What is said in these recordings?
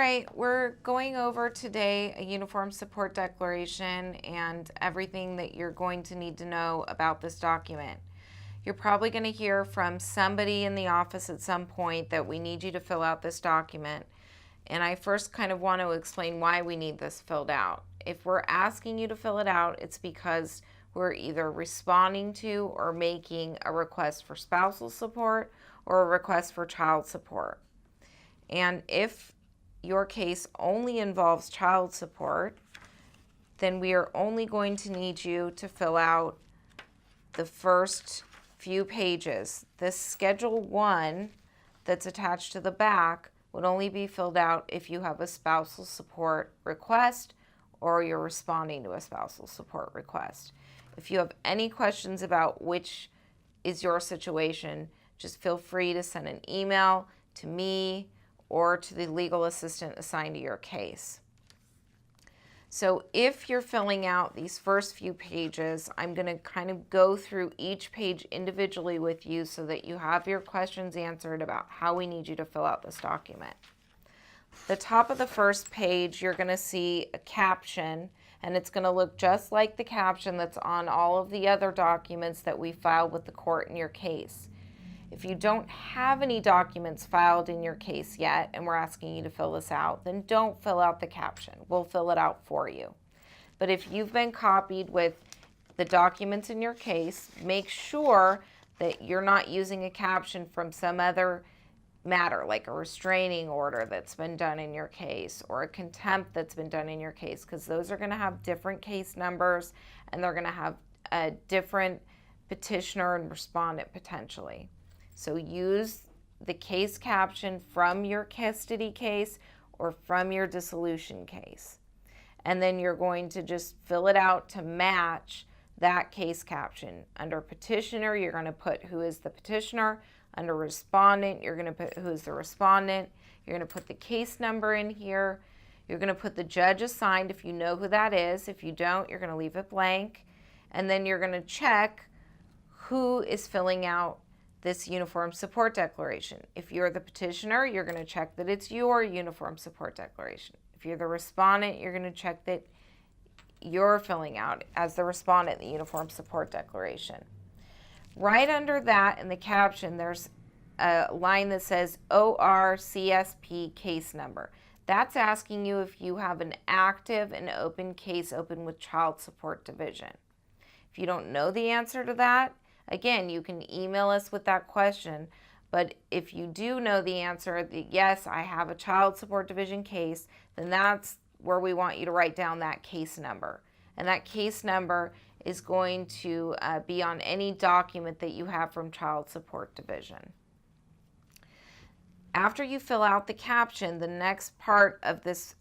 right, we're going over today a uniform support declaration and everything that you're going to need to know about this document. You're probably going to hear from somebody in the office at some point that we need you to fill out this document. And I first kind of want to explain why we need this filled out. If we're asking you to fill it out, it's because we're either responding to or making a request for spousal support or a request for child support. And if your case only involves child support, then we are only going to need you to fill out the first few pages. This Schedule 1 that's attached to the back would only be filled out if you have a spousal support request or you're responding to a spousal support request. If you have any questions about which is your situation, just feel free to send an email to me or to the legal assistant assigned to your case. So if you're filling out these first few pages, I'm going to kind of go through each page individually with you so that you have your questions answered about how we need you to fill out this document. The top of the first page, you're going to see a caption, and it's going to look just like the caption that's on all of the other documents that we filed with the court in your case. If you don't have any documents filed in your case yet and we're asking you to fill this out, then don't fill out the caption. We'll fill it out for you. But if you've been copied with the documents in your case, make sure that you're not using a caption from some other matter, like a restraining order that's been done in your case or a contempt that's been done in your case, because those are going to have different case numbers and they're going to have a different petitioner and respondent potentially. So use the case caption from your custody case or from your dissolution case. And then you're going to just fill it out to match that case caption. Under petitioner, you're going to put who is the petitioner. Under respondent, you're going to put who is the respondent. You're going to put the case number in here. You're going to put the judge assigned if you know who that is. If you don't, you're going to leave it blank. And then you're going to check who is filling out this uniform support declaration. If you're the petitioner, you're going to check that it's your uniform support declaration. If you're the respondent, you're going to check that you're filling out as the respondent the uniform support declaration. Right under that in the caption, there's a line that says ORCSP case number. That's asking you if you have an active and open case open with Child Support Division. If you don't know the answer to that, again, you can email us with that question, but if you do know the answer, yes, I have a Child Support Division case, then that's where we want you to write down that case number. And that case number is going to be on any document that you have from Child Support Division. After you fill out the caption, the next part of this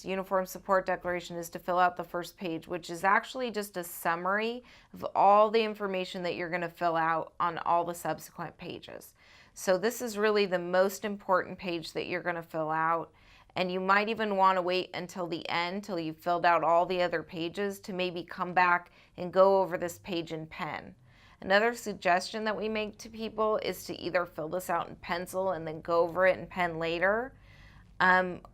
uniform support declaration is to fill out the first page, which is actually just a summary of all the information that you're going to fill out on all the subsequent pages. So this is really the most important page that you're going to fill out, and you might even want to wait until the end, till you've filled out all the other pages, to maybe come back and go over this page in pen. Another suggestion that we make to people is to either fill this out in pencil and then go over it in pen later,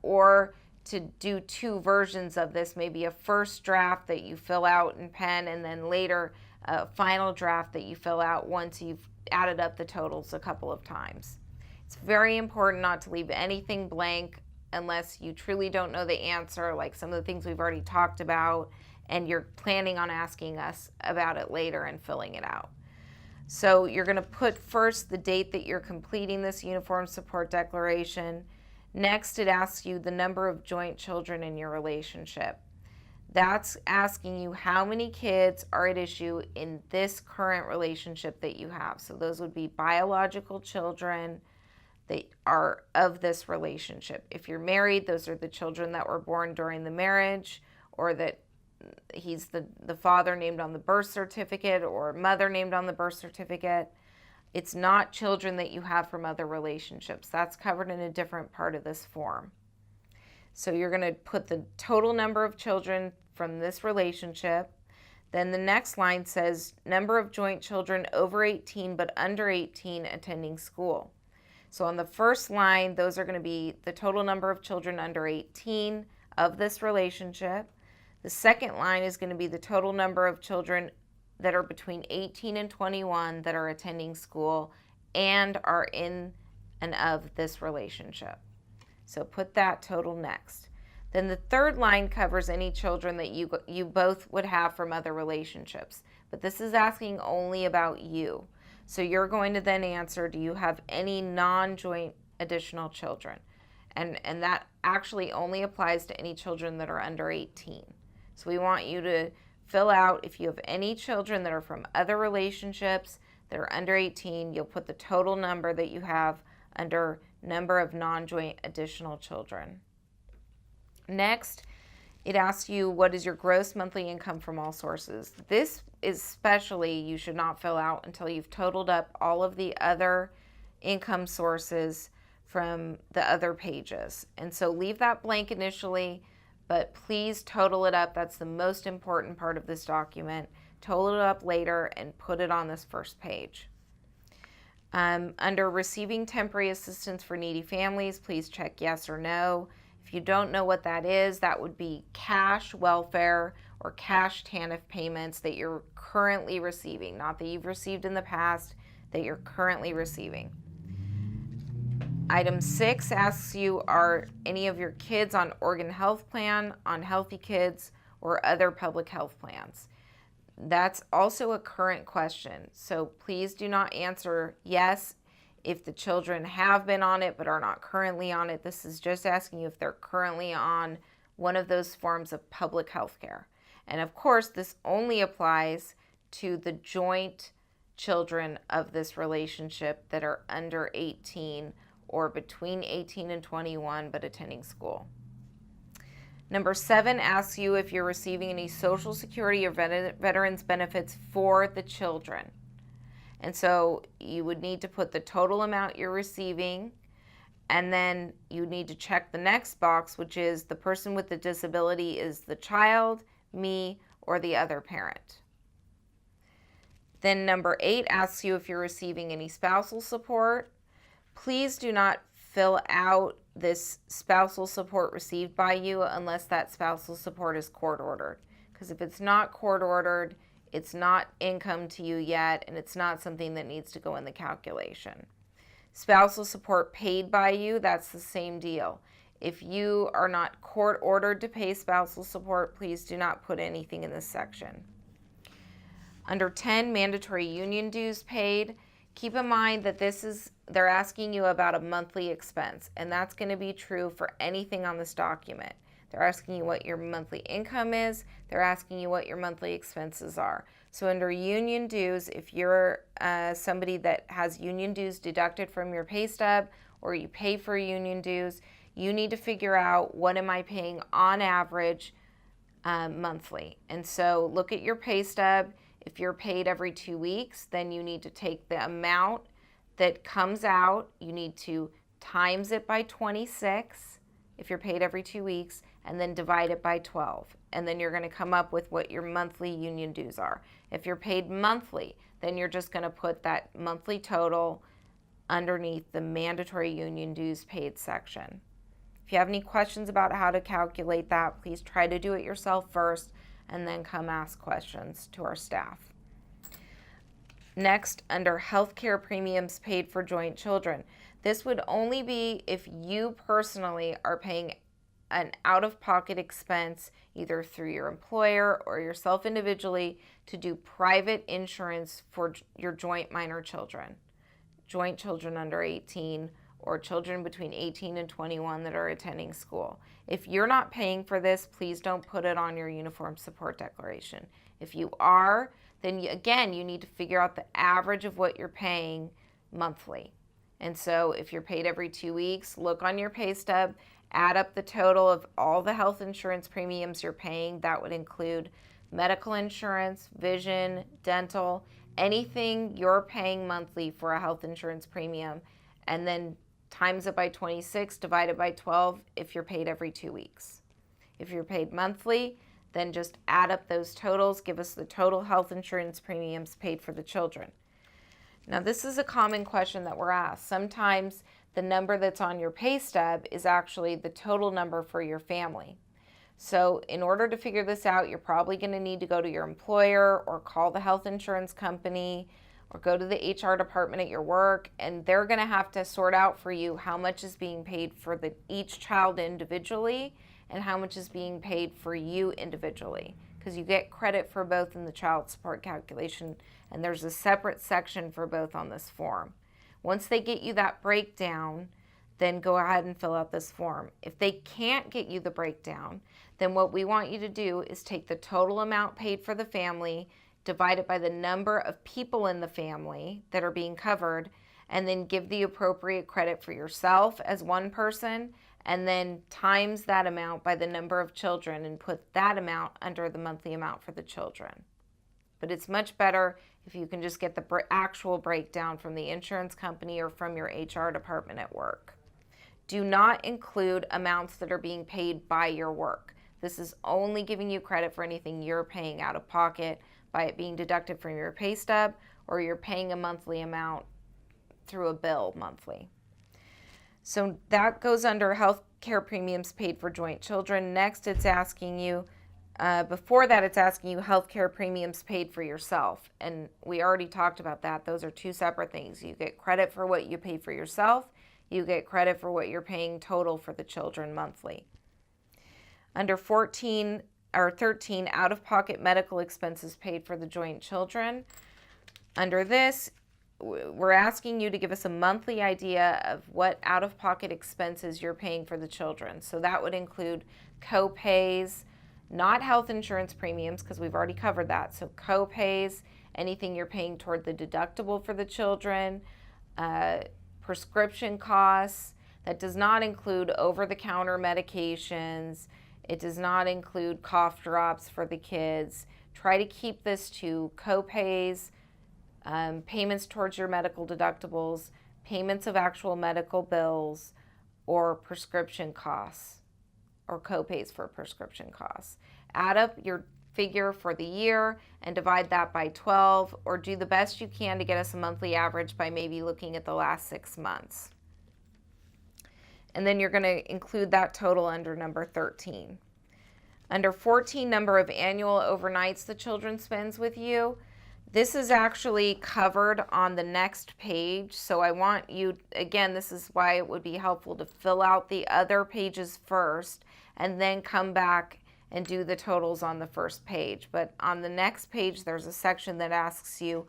or to do two versions of this, maybe a first draft that you fill out in pen and then later a final draft that you fill out once you've added up the totals a couple of times. It's very important not to leave anything blank unless you truly don't know the answer, like some of the things we've already talked about, and you're planning on asking us about it later and filling it out. So you're going to put first the date that you're completing this uniform support declaration. Next, it asks you the number of joint children in your relationship. That's asking you how many kids are at issue in this current relationship that you have. So those would be biological children that are of this relationship. If you're married, those are the children that were born during the marriage, or that he's the father named on the birth certificate or mother named on the birth certificate. It's not children that you have from other relationships. That's covered in a different part of this form. So you're going to put the total number of children from this relationship. Then the next line says number of joint children over 18 but under 18 attending school. So on the first line, those are going to be the total number of children under 18 of this relationship. The second line is going to be the total number of children that are between 18 and 21 that are attending school and are in and of this relationship. So put that total next. Then the third line covers any children that you both would have from other relationships. But this is asking only about you. So you're going to then answer, do you have any non-joint additional children? And that actually only applies to any children that are under 18. So we want you to fill out if you have any children that are from other relationships that are under 18, you'll put the total number that you have under number of non-joint additional children. Next, it asks you what is your gross monthly income from all sources. This especially you should not fill out until you've totaled up all of the other income sources from the other pages. And so leave that blank initially, but please total it up. That's the most important part of this document. Total it up later and put it on this first page. Under receiving temporary assistance for needy families, please check yes or no. If you don't know what that is, that would be cash welfare or cash TANF payments that you're currently receiving, not that you've received in the past, that you're currently receiving. Item 6 asks you, are any of your kids on Oregon Health Plan, on Healthy Kids, or other public health plans? That's also a current question, so please do not answer yes if the children have been on it but are not currently on it. This is just asking you if they're currently on one of those forms of public health care. And of course, this only applies to the joint children of this relationship that are under 18 or between 18 and 21 but attending school. Number 7 asks you if you're receiving any Social Security or veterans benefits for the children. And so you would need to put the total amount you're receiving, and then you need to check the next box, which is the person with the disability is the child, me, or the other parent. Then number 8 asks you if you're receiving any spousal support. Please do not fill out this spousal support received by you unless that spousal support is court ordered. Because if it's not court ordered, it's not income to you yet, and it's not something that needs to go in the calculation. Spousal support paid by you, that's the same deal. If you are not court ordered to pay spousal support, please do not put anything in this section. Under 10, mandatory union dues paid. Keep in mind that they're asking you about a monthly expense, and that's going to be true for anything on this document. They're asking you what your monthly income is. They're asking you what your monthly expenses are. So under union dues, if you're somebody that has union dues deducted from your pay stub or you pay for union dues, you need to figure out what am I paying on average monthly. And so look at your pay stub. If you're paid every 2 weeks, then you need to take the amount that comes out, you need to times it by 26 if you're paid every 2 weeks, and then divide it by 12. And then you're going to come up with what your monthly union dues are. If you're paid monthly, then you're just going to put that monthly total underneath the mandatory union dues paid section. If you have any questions about how to calculate that, please try to do it yourself first and then come ask questions to our staff. Next, under healthcare premiums paid for joint children. This would only be if you personally are paying an out-of-pocket expense either through your employer or yourself individually to do private insurance for your joint minor children, joint children under 18, or children between 18 and 21 that are attending school. If you're not paying for this, please don't put it on your uniform support declaration. If you are, then again, you need to figure out the average of what you're paying monthly. And so if you're paid every 2 weeks, look on your pay stub, add up the total of all the health insurance premiums you're paying. That would include medical insurance, vision, dental, anything you're paying monthly for a health insurance premium, and then times it by 26, divided by 12 if you're paid every 2 weeks. If you're paid monthly, then just add up those totals, give us the total health insurance premiums paid for the children. Now, this is a common question that we're asked. Sometimes the number that's on your pay stub is actually the total number for your family. So in order to figure this out, you're probably going to need to go to your employer or call the health insurance company or go to the HR department at your work, and they're going to have to sort out for you how much is being paid for each child individually and how much is being paid for you individually, because you get credit for both in the child support calculation, and there's a separate section for both on this form. Once they get you that breakdown, then go ahead and fill out this form. If they can't get you the breakdown, then what we want you to do is take the total amount paid for the family, divide it by the number of people in the family that are being covered, and then give the appropriate credit for yourself as one person, and then times that amount by the number of children and put that amount under the monthly amount for the children. But it's much better if you can just get the actual breakdown from the insurance company or from your HR department at work. Do not include amounts that are being paid by your work. This is only giving you credit for anything you're paying out of pocket by it being deducted from your pay stub, or you're paying a monthly amount through a bill monthly. So that goes under health care premiums paid for joint children. Next, it's asking you, before that, it's asking you health care premiums paid for yourself. And we already talked about that. Those are two separate things. You get credit for what you pay for yourself. You get credit for what you're paying total for the children monthly. Under 13, out-of-pocket medical expenses paid for the joint children. Under this, we're asking you to give us a monthly idea of what out-of-pocket expenses you're paying for the children. So that would include co-pays, not health insurance premiums, because we've already covered that. So co-pays, anything you're paying toward the deductible for the children, prescription costs. That does not include over-the-counter medications. It does not include cough drops for the kids. Try to keep this to co-pays, payments towards your medical deductibles, payments of actual medical bills, or prescription costs, or co-pays for prescription costs. Add up your figure for the year and divide that by 12, or do the best you can to get us a monthly average by maybe looking at the last 6 months. And then you're going to include that total under number 13. Under 14, number of annual overnights the children spends with you. This is actually covered on the next page. So I want you, again, this is why it would be helpful to fill out the other pages first and then come back and do the totals on the first page. But on the next page, there's a section that asks you,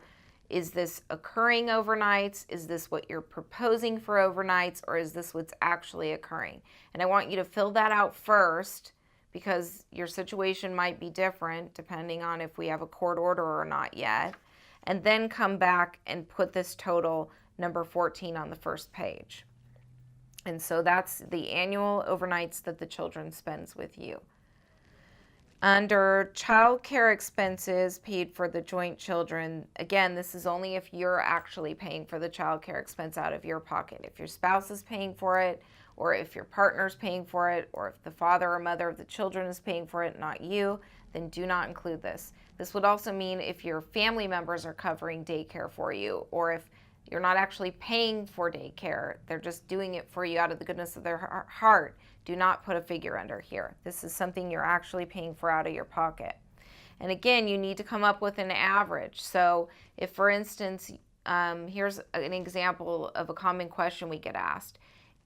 is this occurring overnights? Is this what you're proposing for overnights? Or is this what's actually occurring? And I want you to fill that out first, because your situation might be different depending on if we have a court order or not yet. And then come back and put this total, number 14, on the first page. And so that's the annual overnights that the children spends with you. Under child care expenses paid for the joint children, again, this is only if you're actually paying for the child care expense out of your pocket. If your spouse is paying for it, or if your partner's paying for it, or if the father or mother of the children is paying for it, not you, then do not include this. This would also mean if your family members are covering daycare for you, or if you're not actually paying for daycare, they're just doing it for you out of the goodness of their heart. Do not put a figure under here. This is something you're actually paying for out of your pocket. And again, you need to come up with an average. So if, for instance, here's an example of a common question we get asked.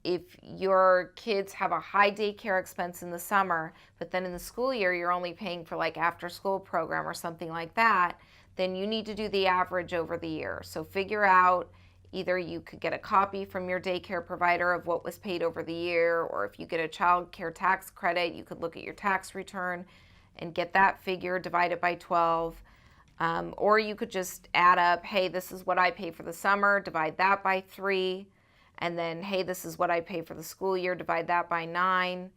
If your kids have a high daycare expense in the summer, but then in the school year you're only paying for like after school program or something like that, then you need to do the average over the year. So figure out, either you could get a copy from your daycare provider of what was paid over the year, or if you get a child care tax credit, you could look at your tax return and get that figure, divide it by 12. Or you could just add up, hey, this is what I pay for the summer, divide that by 3. And then, hey, this is what I pay for the school year, divide that by 9.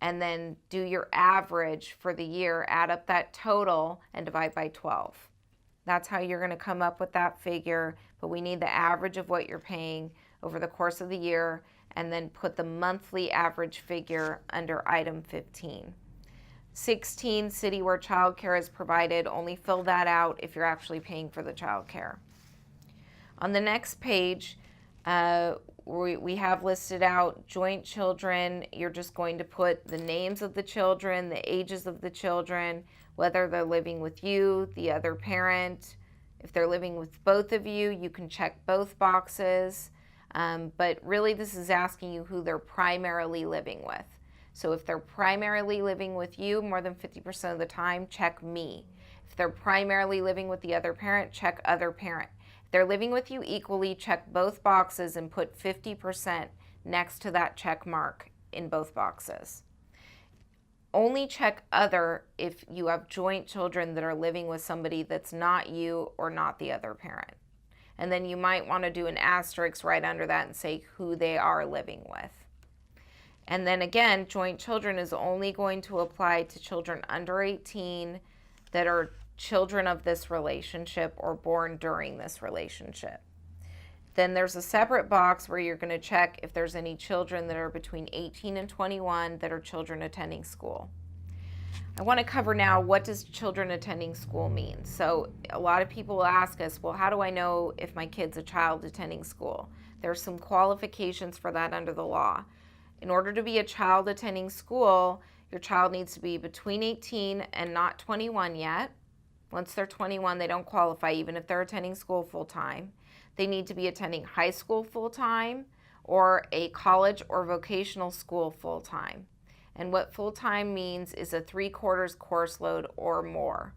And then do your average for the year, add up that total and divide by 12. That's how you're going to come up with that figure, but we need the average of what you're paying over the course of the year, and then put the monthly average figure under item 15. 16, city where child care is provided, only fill that out if you're actually paying for the child care. On the next page, we have listed out joint children. You're just going to put the names of the children, the ages of the children, whether they're living with you, the other parent. If they're living with both of you, you can check both boxes. But really this is asking you who they're primarily living with. So if they're primarily living with you more than 50% of the time, check me. If they're primarily living with the other parent, check other parent. If they're living with you equally, check both boxes and put 50% next to that check mark in both boxes. Only check other if you have joint children that are living with somebody that's not you or not the other parent. And then you might want to do an asterisk right under that and say who they are living with. And then again, joint children is only going to apply to children under 18 that are children of this relationship or born during this relationship. Then there's a separate box where you're going to check if there's any children that are between 18 and 21 that are children attending school. I want to cover now, what does children attending school mean? So a lot of people will ask us, well, how do I know if my kid's a child attending school? There are some qualifications for that under the law. In order to be a child attending school, your child needs to be between 18 and not 21 yet. Once they're 21, they don't qualify even if they're attending school full-time. They need to be attending high school full-time or a college or vocational school full-time. And what full-time means is a 3/4 course load or more.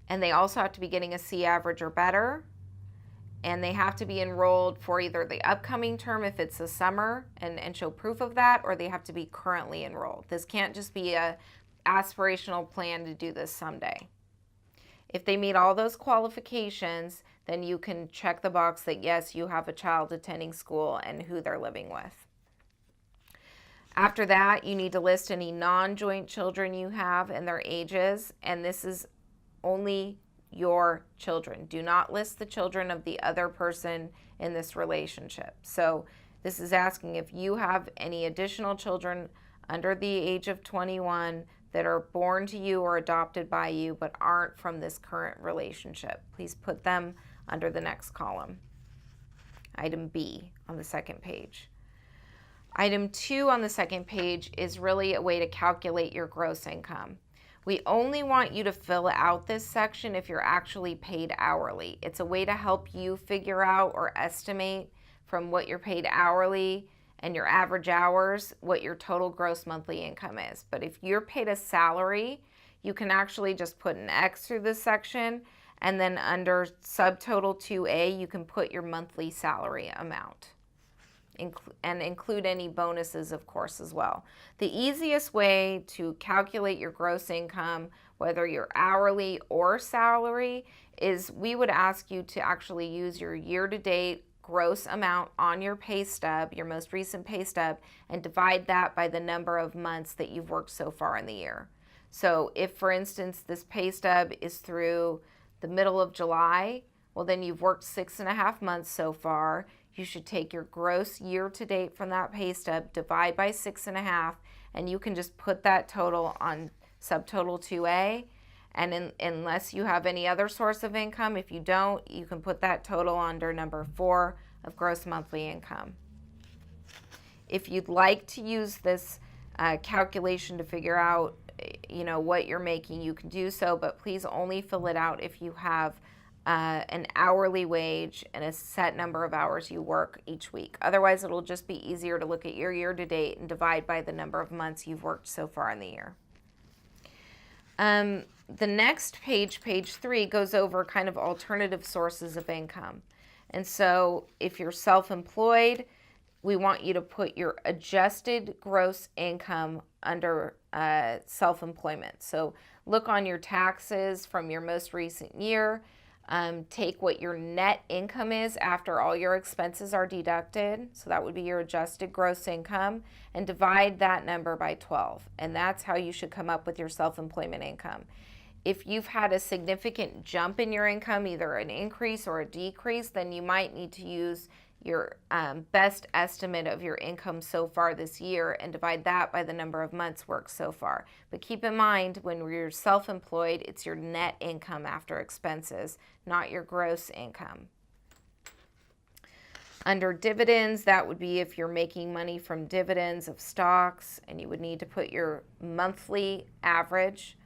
And they also have to be getting a C average or better. And they have to be enrolled for either the upcoming term if it's a summer and show proof of that, or they have to be currently enrolled. This can't just be a aspirational plan to do this someday. If they meet all those qualifications, then you can check the box that yes, you have a child attending school and who they're living with. After that, you need to list any non-joint children you have and their ages, and this is only your children. Do not list the children of the other person in this relationship. So this is asking if you have any additional children under the age of 21 that are born to you or adopted by you but aren't from this current relationship. Please put them under the next column. Item B on the second page. Item 2 on the second page is really a way to calculate your gross income. We only want you to fill out this section if you're actually paid hourly. It's a way to help you figure out or estimate from what you're paid hourly and your average hours what your total gross monthly income is. But if you're paid a salary, you can actually just put an X through this section, and then under subtotal 2A, you can put your monthly salary amount. And include any bonuses, of course, as well. The easiest way to calculate your gross income, whether you're hourly or salary, is we would ask you to actually use your year-to-date gross amount on your pay stub, your most recent pay stub, and divide that by the number of months that you've worked so far in the year. So if, for instance, this pay stub is through the middle of July, well, then you've worked 6.5 months so far. You should take your gross year-to-date from that pay stub, divide by 6.5, and you can just put that total on subtotal 2A. And unless you have any other source of income, if you don't, you can put that total under number 4 of gross monthly income. If you'd like to use this calculation to figure out, what you're making, you can do so, but please only fill it out if you have an hourly wage and a set number of hours you work each week. Otherwise, it'll just be easier to look at your year-to-date and divide by the number of months you've worked so far in the year. The next page, page 3, goes over kind of alternative sources of income. And so if you're self-employed, we want you to put your adjusted gross income under self-employment. So look on your taxes from your most recent year. Take what your net income is after all your expenses are deducted, so that would be your adjusted gross income, and divide that number by 12. And that's how you should come up with your self-employment income. If you've had a significant jump in your income, either an increase or a decrease, then you might need to use your best estimate of your income so far this year and divide that by the number of months worked so far. But keep in mind, when you're self-employed, it's your net income after expenses, not your gross income. Under dividends, that would be if you're making money from dividends of stocks, and you would need to put your monthly average.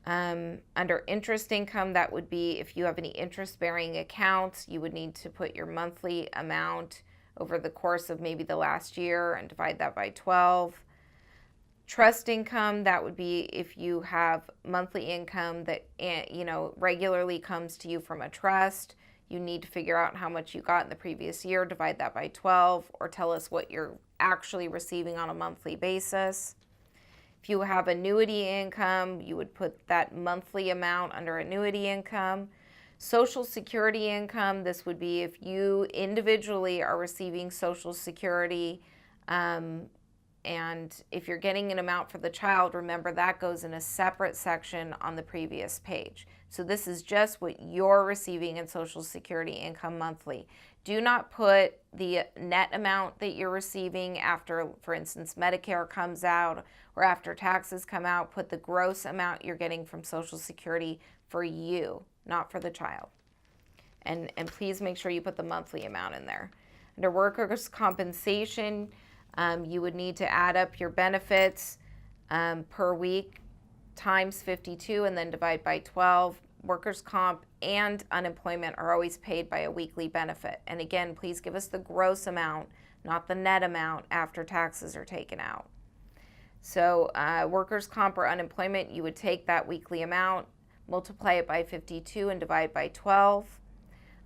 Under interest income, that would be if you have any interest-bearing accounts, you would need to put your monthly amount over the course of maybe the last year and divide that by 12. Trust income, that would be if you have monthly income that regularly comes to you from a trust. You need to figure out how much you got in the previous year, divide that by 12, or tell us what you're actually receiving on a monthly basis. If you have annuity income, you would put that monthly amount under annuity income. Social Security income, this would be if you individually are receiving Social Security, and if you're getting an amount for the child, remember that goes in a separate section on the previous page. So this is just what you're receiving in Social Security income monthly. Do not put the net amount that you're receiving after, for instance, Medicare comes out or after taxes come out. Put the gross amount you're getting from Social Security for you, not for the child. And please make sure you put the monthly amount in there. Under workers' compensation, you would need to add up your benefits per week times 52 and then divide by 12. Workers' comp and unemployment are always paid by a weekly benefit. And again, please give us the gross amount, not the net amount after taxes are taken out. So workers' comp or unemployment, you would take that weekly amount, multiply it by 52 and divide by 12.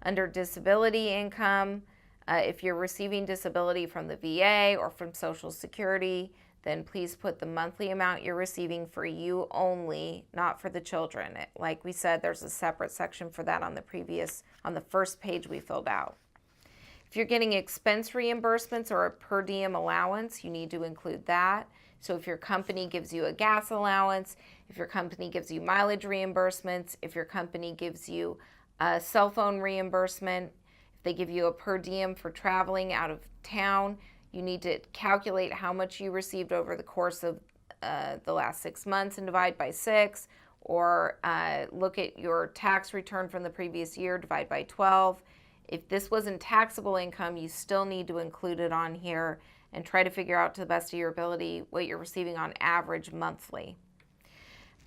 Under disability income, if you're receiving disability from the VA or from Social Security, then please put the monthly amount you're receiving for you only, not for the children. Like we said, there's a separate section for that on the first page we filled out. If you're getting expense reimbursements or a per diem allowance, you need to include that. So if your company gives you a gas allowance, if your company gives you mileage reimbursements, if your company gives you a cell phone reimbursement, if they give you a per diem for traveling out of town, you need to calculate how much you received over the course of the last 6 months and divide by 6, or look at your tax return from the previous year, divide by 12. If this wasn't taxable income, you still need to include it on here and try to figure out to the best of your ability what you're receiving on average monthly.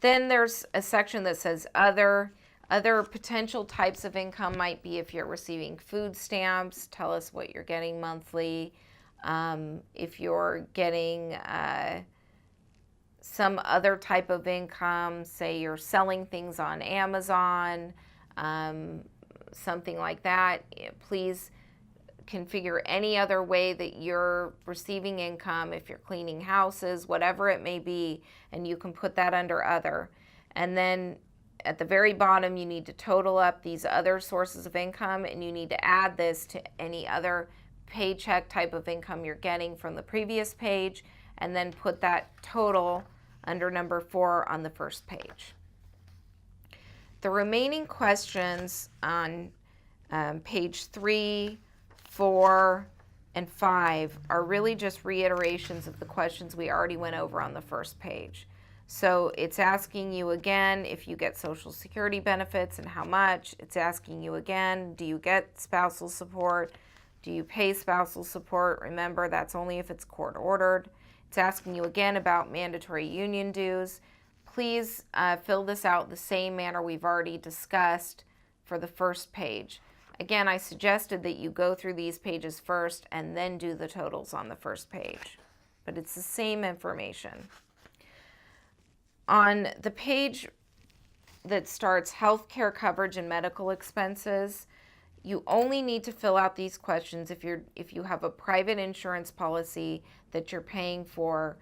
Then there's a section that says other. Other potential types of income might be if you're receiving food stamps, tell us what you're getting monthly. If you're getting some other type of income, say you're selling things on Amazon, something like that, please configure any other way that you're receiving income, if you're cleaning houses, whatever it may be, and you can put that under other. And then at the very bottom, you need to total up these other sources of income, and you need to add this to any other paycheck type of income you're getting from the previous page, and then put that total under number 4 on the first page. The remaining questions on page 3, 4, and 5 are really just reiterations of the questions we already went over on the first page. So it's asking you again if you get Social Security benefits and how much. It's asking you again, do you get spousal support? Do you pay spousal support? Remember, that's only if it's court ordered. It's asking you again about mandatory union dues. Please fill this out the same manner we've already discussed for the first page. Again, I suggested that you go through these pages first and then do the totals on the first page, but it's the same information. On the page that starts healthcare coverage and medical expenses, you only need to fill out these questions if you have a private insurance policy that you're paying for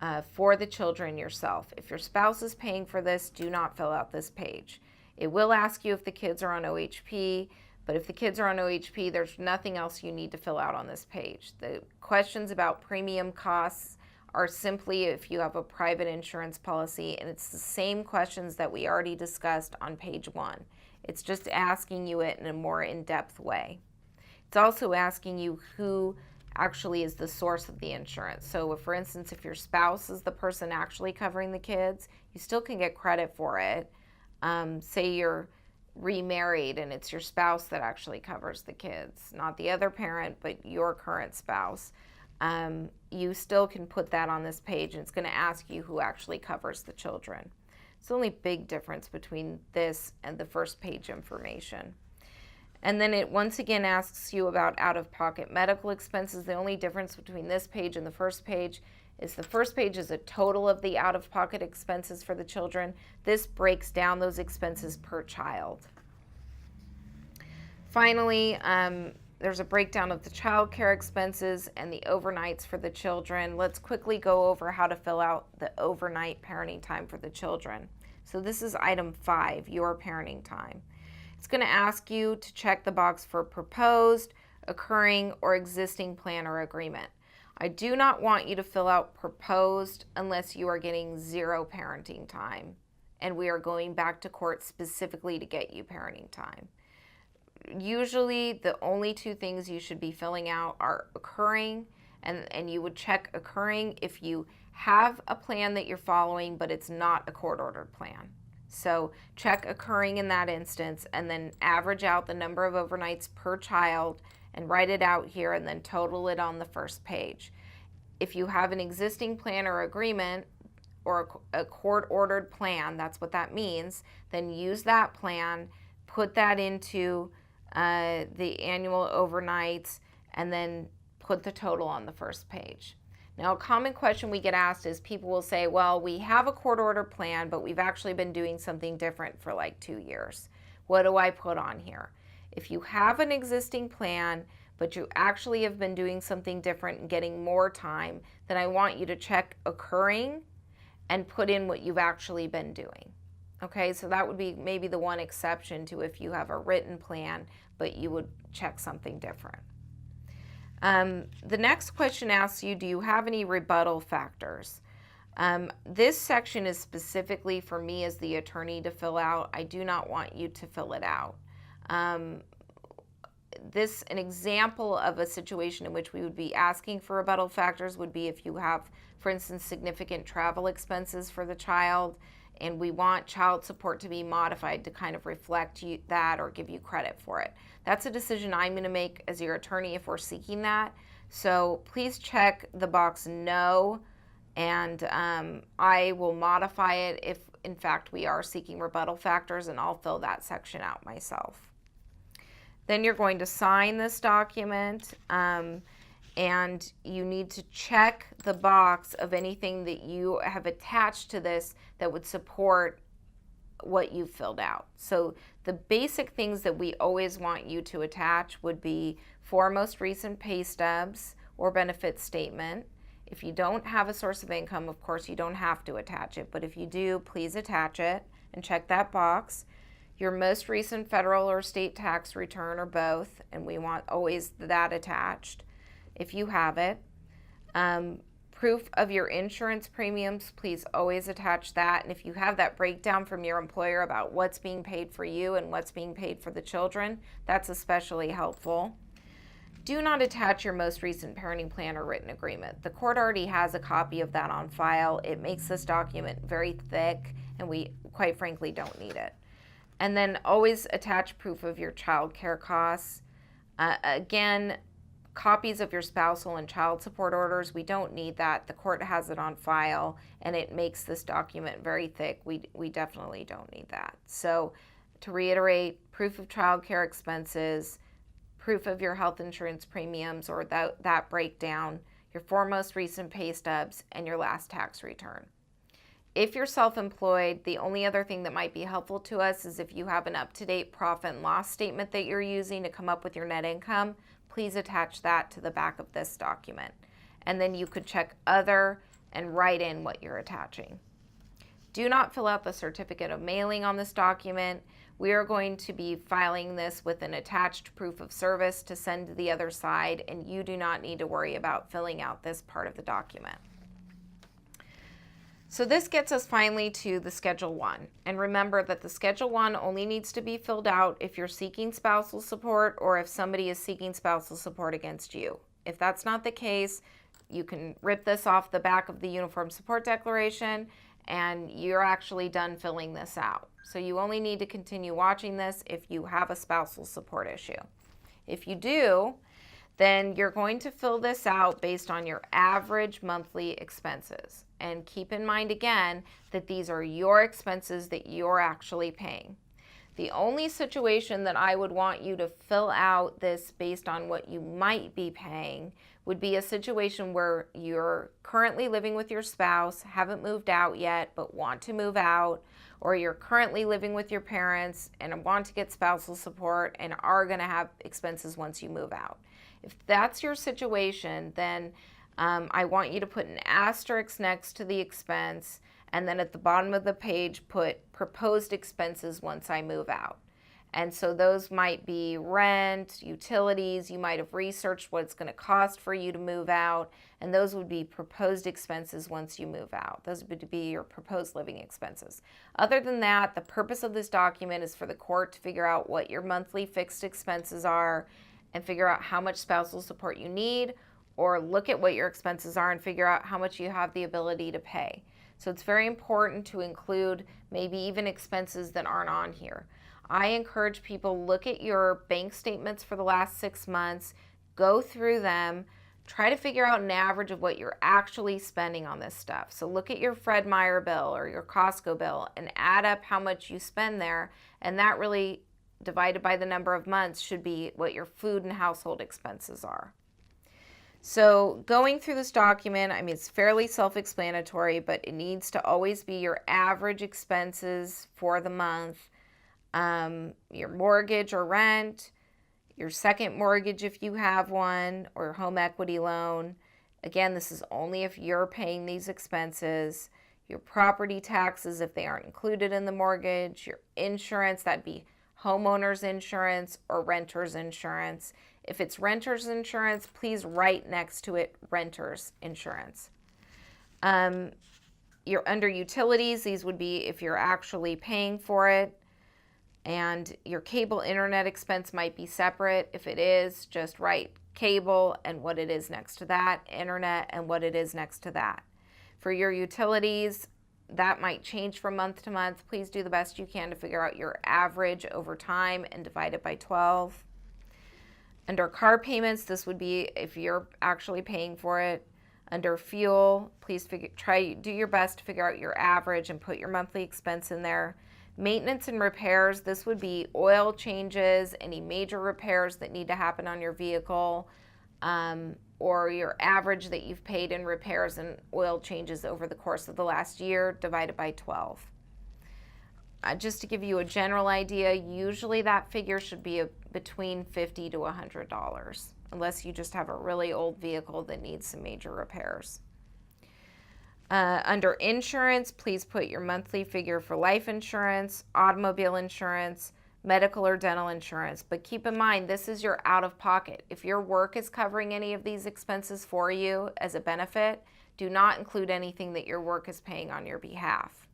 the children yourself. If your spouse is paying for this, do not fill out this page. It will ask you if the kids are on OHP, but if the kids are on OHP, there's nothing else you need to fill out on this page. The questions about premium costs are simply if you have a private insurance policy, and it's the same questions that we already discussed on page 1. It's just asking you it in a more in-depth way. It's also asking you who actually is the source of the insurance. So if, for instance, if your spouse is the person actually covering the kids, you still can get credit for it. Say remarried and it's your spouse that actually covers the kids, not the other parent, but your current spouse, you still can put that on this page, and it's going to ask you who actually covers the children. It's the only big difference between this and the first page information. And then it once again asks you about out-of-pocket medical expenses. The only difference between this page and the first page is the first page is a total of the out-of-pocket expenses for the children. This breaks down those expenses per child. Finally, there's a breakdown of the child care expenses and the overnights for the children. Let's quickly go over how to fill out the overnight parenting time for the children. So this is item 5, your parenting time. It's going to ask you to check the box for proposed, occurring, or existing plan or agreement. I do not want you to fill out proposed unless you are getting 0 parenting time, and we are going back to court specifically to get you parenting time. Usually the only 2 things you should be filling out are occurring, and you would check occurring if you have a plan that you're following, but it's not a court-ordered plan. So check occurring in that instance, and then average out the number of overnights per child and write it out here, and then total it on the first page. If you have an existing plan or agreement or a court-ordered plan, that's what that means, then use that plan, put that into the annual overnights, and then put the total on the first page. Now, a common question we get asked is people will say, well, we have a court-ordered plan, but we've actually been doing something different for like 2 years. What do I put on here? If you have an existing plan, but you actually have been doing something different and getting more time, then I want you to check occurring and put in what you've actually been doing. Okay, so that would be maybe the one exception to if you have a written plan, but you would check something different. The next question asks you, do you have any rebuttal factors? This section is specifically for me as the attorney to fill out. I do not want you to fill it out. An example of a situation in which we would be asking for rebuttal factors would be if you have, for instance, significant travel expenses for the child, and we want child support to be modified to kind of reflect that or give you credit for it. That's a decision I'm going to make as your attorney if we're seeking that. So please check the box no, and I will modify it if in fact we are seeking rebuttal factors, and I'll fill that section out myself. Then you're going to sign this document, and you need to check the box of anything that you have attached to this that would support what you filled out. So the basic things that we always want you to attach would be 4 most recent pay stubs or benefit statement. If you don't have a source of income, of course you don't have to attach it, but if you do, please attach it and check that box. Your most recent federal or state tax return or both, and we want always that attached if you have it. Proof of your insurance premiums, please always attach that. And if you have that breakdown from your employer about what's being paid for you and what's being paid for the children, that's especially helpful. Do not attach your most recent parenting plan or written agreement. The court already has a copy of that on file. It makes this document very thick, and we quite frankly don't need it. And then always attach proof of your child care costs. Again, copies of your spousal and child support orders, we don't need that. The court has it on file, and it makes this document very thick. We definitely don't need that. So to reiterate, proof of child care expenses, proof of your health insurance premiums or that breakdown, your 4 most recent pay stubs, and your last tax return. If you're self-employed, the only other thing that might be helpful to us is if you have an up-to-date profit and loss statement that you're using to come up with your net income, please attach that to the back of this document. And then you could check other and write in what you're attaching. Do not fill out the certificate of mailing on this document. We are going to be filing this with an attached proof of service to send to the other side, and you do not need to worry about filling out this part of the document. So this gets us finally to the Schedule 1. And remember that the Schedule 1 only needs to be filled out if you're seeking spousal support or if somebody is seeking spousal support against you. If that's not the case, you can rip this off the back of the Uniform Support Declaration and you're actually done filling this out. So you only need to continue watching this if you have a spousal support issue. If you do, then you're going to fill this out based on your average monthly expenses. And keep in mind again that these are your expenses that you're actually paying. The only situation that I would want you to fill out this based on what you might be paying would be a situation where you're currently living with your spouse, haven't moved out yet, but want to move out, or you're currently living with your parents and want to get spousal support and are going to have expenses once you move out. If that's your situation, then I want you to put an asterisk next to the expense, and then at the bottom of the page put proposed expenses once I move out. And so those might be rent, utilities. You might have researched what it's going to cost for you to move out, and those would be proposed expenses once you move out. Those would be your proposed living expenses. Other than that, the purpose of this document is for the court to figure out what your monthly fixed expenses are and figure out how much spousal support you need, or look at what your expenses are and figure out how much you have the ability to pay. So it's very important to include maybe even expenses that aren't on here. I encourage people, look at your bank statements for the last 6 months, go through them, try to figure out an average of what you're actually spending on this stuff. So look at your Fred Meyer bill or your Costco bill and add up how much you spend there, and that really divided by the number of months should be what your food and household expenses are. So going through this document, I mean, it's fairly self-explanatory, but it needs to always be your average expenses for the month, your mortgage or rent, your second mortgage if you have one, or home equity loan. Again, this is only if you're paying these expenses. Your property taxes if they aren't included in the mortgage, your insurance, that'd be homeowner's insurance or renter's insurance. If it's renter's insurance, please write next to it renter's insurance. You're under utilities. These would be if you're actually paying for it. And your cable internet expense might be separate. If it is, just write cable and what it is next to that, internet and what it is next to that. For your utilities, that might change from month to month. Please do the best you can to figure out your average over time and divide it by 12. Under car payments, this would be if you're actually paying for it. Under fuel, please do your best to figure out your average and put your monthly expense in there. Maintenance and repairs, this would be oil changes, any major repairs that need to happen on your vehicle, or your average that you've paid in repairs and oil changes over the course of the last year, divided by 12. Just to give you a general idea, usually that figure should be between $50 to $100, unless you just have a really old vehicle that needs some major repairs. Under insurance, please put your monthly figure for life insurance, automobile insurance, medical or dental insurance. But keep in mind, this is your out-of-pocket. If your work is covering any of these expenses for you as a benefit, do not include anything that your work is paying on your behalf.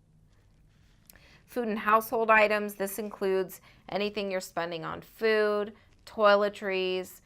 Food and household items, this includes anything you're spending on food, toiletries,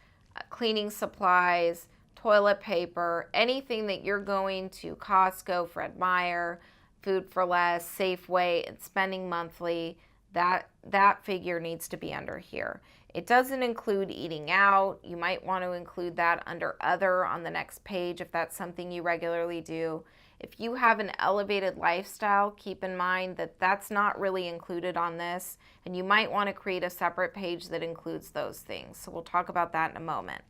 cleaning supplies, toilet paper, anything that you're going to Costco, Fred Meyer, Food for Less, Safeway, and spending monthly, that figure needs to be under here. It doesn't include eating out. You might want to include that under other on the next page if that's something you regularly do. If you have an elevated lifestyle, keep in mind that that's not really included on this, and you might want to create a separate page that includes those things. So we'll talk about that in a moment.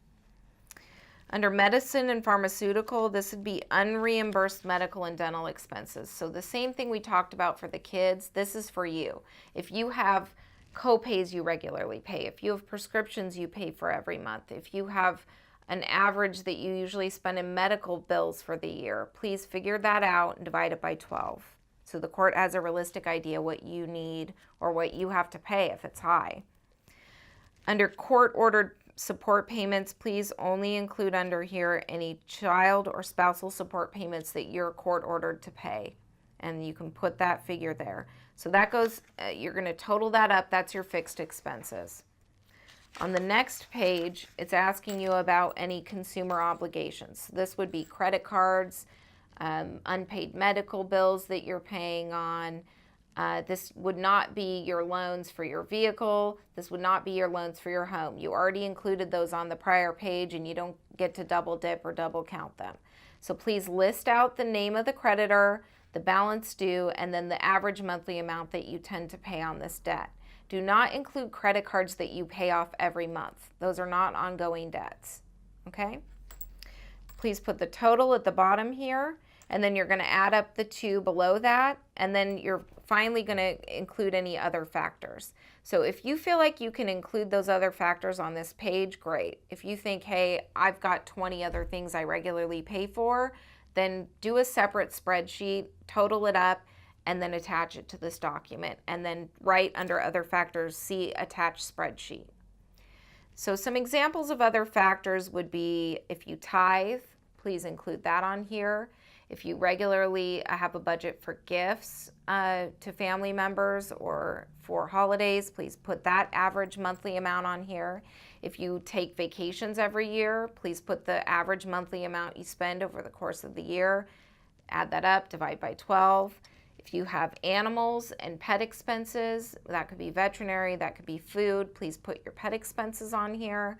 Under medicine and pharmaceutical, this would be unreimbursed medical and dental expenses. So the same thing we talked about for the kids, this is for you. If you have co-pays you regularly pay, if you have prescriptions you pay for every month, if you have an average that you usually spend in medical bills for the year, please figure that out and divide it by 12. So the court has a realistic idea what you need or what you have to pay if it's high. Under court-ordered support payments, please only include under here any child or spousal support payments that you're court-ordered to pay. And you can put that figure there. So that goes, you're going to total that up. That's your fixed expenses. On the next page, it's asking you about any consumer obligations. This would be credit cards, unpaid medical bills that you're paying on. This would not be your loans for your vehicle. This would not be your loans for your home. You already included those on the prior page and you don't get to double dip or double count them. So please list out the name of the creditor, the balance due, and then the average monthly amount that you tend to pay on this debt. Do not include credit cards that you pay off every month. Those are not ongoing debts, okay? Please put the total at the bottom here, and then you're going to add up the two below that, and then you're finally going to include any other factors. So if you feel like you can include those other factors on this page, great. If you think, hey, I've got 20 other things I regularly pay for, then do a separate spreadsheet, total it up, and then attach it to this document. And then right under other factors, see attached spreadsheet. So some examples of other factors would be if you tithe, please include that on here. If you regularly have a budget for gifts to family members or for holidays, please put that average monthly amount on here. If you take vacations every year, please put the average monthly amount you spend over the course of the year. Add that up, divide by 12. If you have animals and pet expenses, that could be veterinary, that could be food, please put your pet expenses on here.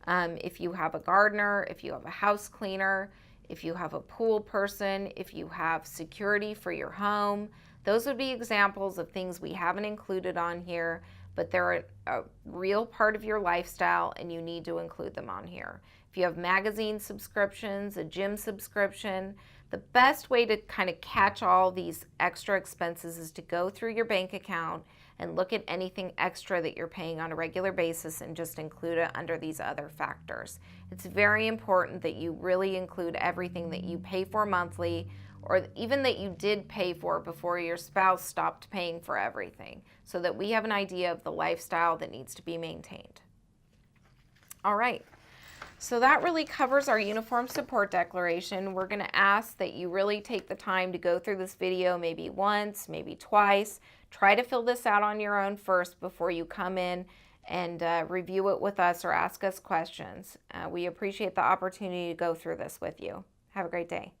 If you have a gardener, if you have a house cleaner, if you have a pool person, if you have security for your home, those would be examples of things we haven't included on here, but they're a real part of your lifestyle and you need to include them on here. If you have magazine subscriptions, a gym subscription, the best way to kind of catch all these extra expenses is to go through your bank account and look at anything extra that you're paying on a regular basis and just include it under these other factors. It's very important that you really include everything that you pay for monthly or even that you did pay for before your spouse stopped paying for everything, so that we have an idea of the lifestyle that needs to be maintained. All right. So that really covers our Uniform Support Declaration. We're going to ask that you really take the time to go through this video maybe once, maybe twice. Try to fill this out on your own first before you come in and review it with us or ask us questions. We appreciate the opportunity to go through this with you. Have a great day.